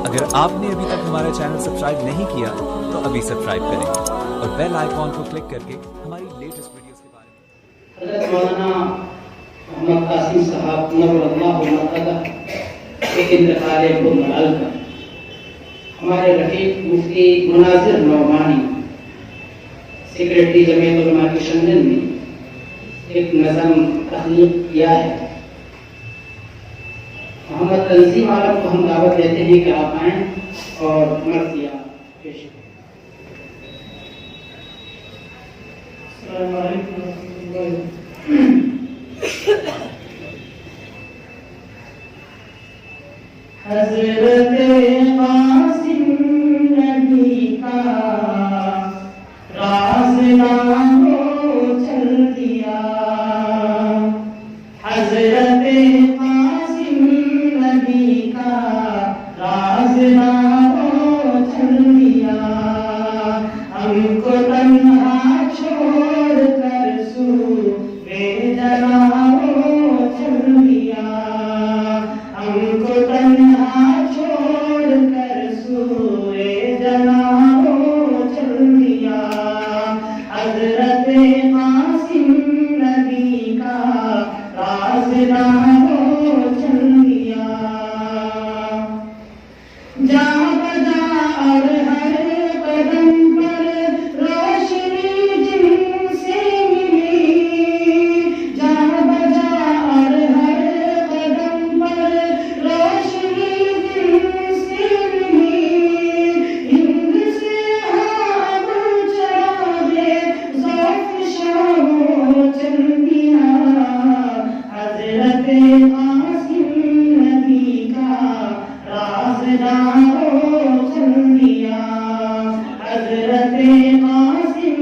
अगर आपने अभी तक हमारा चैनल सब्सक्राइब नहीं किया तो अभी सब्सक्राइब करें और बेल आइकॉन को क्लिक करके हमारी लेटेस्ट वीडियोस के बारे में। हज़रत मौलाना मोहम्मद कासिम साहब नव्वरल्लाहु मरक़दह के इंतकाल पुरमलाल का हमारे रफ़ीक मुफ्ती मुनाज़िर नौमानी सेक्रेटरी जमीयत उलमा की शंदन में एक नज़म तख्लीक किया है। मोहम्मद तंजीम आलम को हम दावत देते हैं कि आप आएँ और मर्सिया पेश करें। हज़रत कासिम नबी का राज़नामा चल दिया। हज़रत कासिम नबी का राज़नामा चल दिया। हमको तन्हा छोड़ कर सूबे जनाओ चल दिया। हमको तन्हा छोड़ कर सूबे जनाओ चल दिया। हज़रत कासिम नबी का राज़नामा चल दिया। जहाँ बजा और हर कदम पर रोशनी जिनसे मिली। जहाँ बजा और हर कदम पर रोशनी जिनसे मिली। हिंद से हाथ चढ़ावे ज़ौक़ शाहो चल दिया। हज़रत कासिम नबी का राज़नामा चल दिया। हज़रत कासिम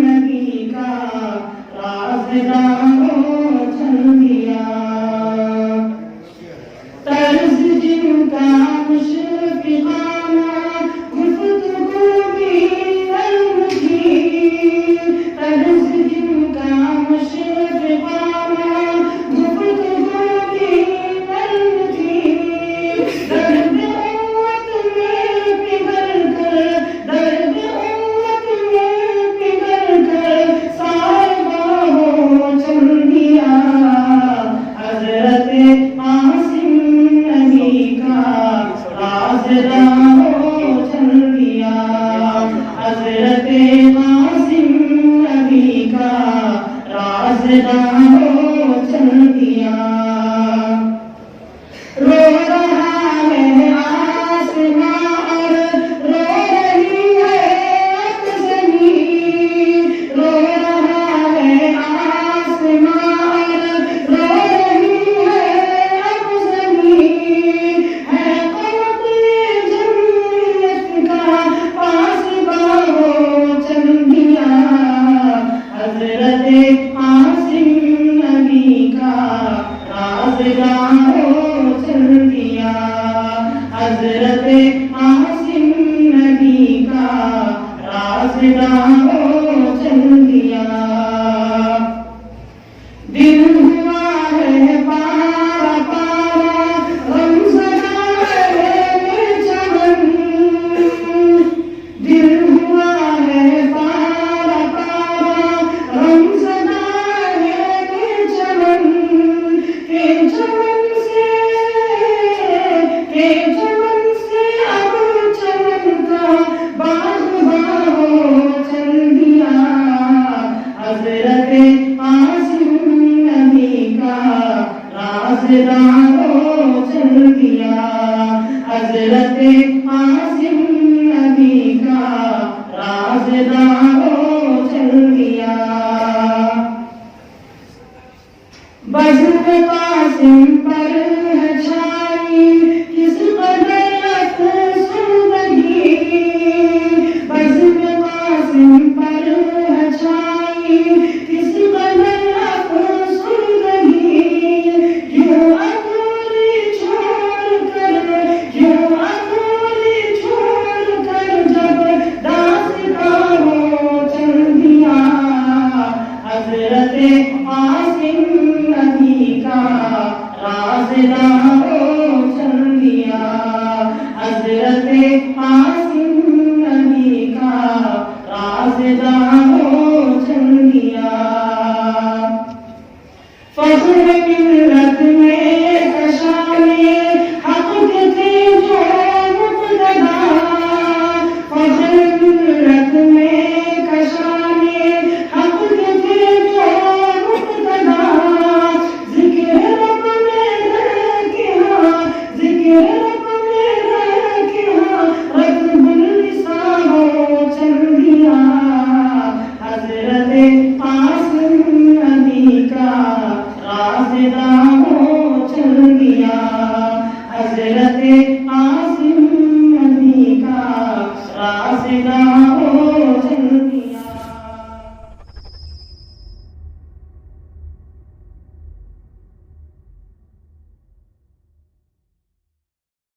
नबी का राज़नामा चल दिया। तर्ज़ जिनका मुशफ़िक़ाना गुफ्तगू भी नर्म थी। तर्ज़ जिनका मुशफ़िक़ाना गुफ्तगू भी नर्म थी। दर्द उम्मत में पिघल कर साहिबाओ चल दिया। हज़रत कासिम नबी का राज़नामा चल दिया। हज़रत कासिम नबी का राज़नामा चल दिया। रो रहा है आसमां और रो रही है अब ज़मीन। रो रहा है आसमां और रो रही है अब ज़मीन। है क़ब्र जन्नत का पासबाओ चल दिया। हज़रत कासिम नबी का राज़नामा चल दिया। हज़रत कासिम नबी का राज़नामा चल दिया। दिल हुआ है पारा पारा गमज़दा है चमन। दिल हुआ है पारा पारा गमज़दा है चमन। के चमन से अब चमन का बाग़बाओ चल दिया। हज़रत कासिम नबी का राज़नामा चल दिया। हज़रत कासिम नबी का राज़नामा चल दिया। बज़्म कासिम पर है छाई किस कदर अफ़सरदगी। बज़्म कासिम पर है छाई किस कदर अफ़सरदगी। क्यों अधूरी छोड़ कर जब दास्तानो चल दिया। हज़रत कासिम नबी का राज़नामा चल दिया। हजरत कासिम नबी का राज़दार हो चंदिया। फख्र मिल्लत में कशाने हक के थे जो मुक़्तदा, फख्र मिल्लत में कशाने हक के थे जो मुक़्तदा। ज़िक्र रब में रह के हाँ, ज़िक्र रब में रह के हाँ, रत्बुल लिसान हो चंदिया। हज़रत कासिम नबी का राज़दार हो चंदिया। हज़रत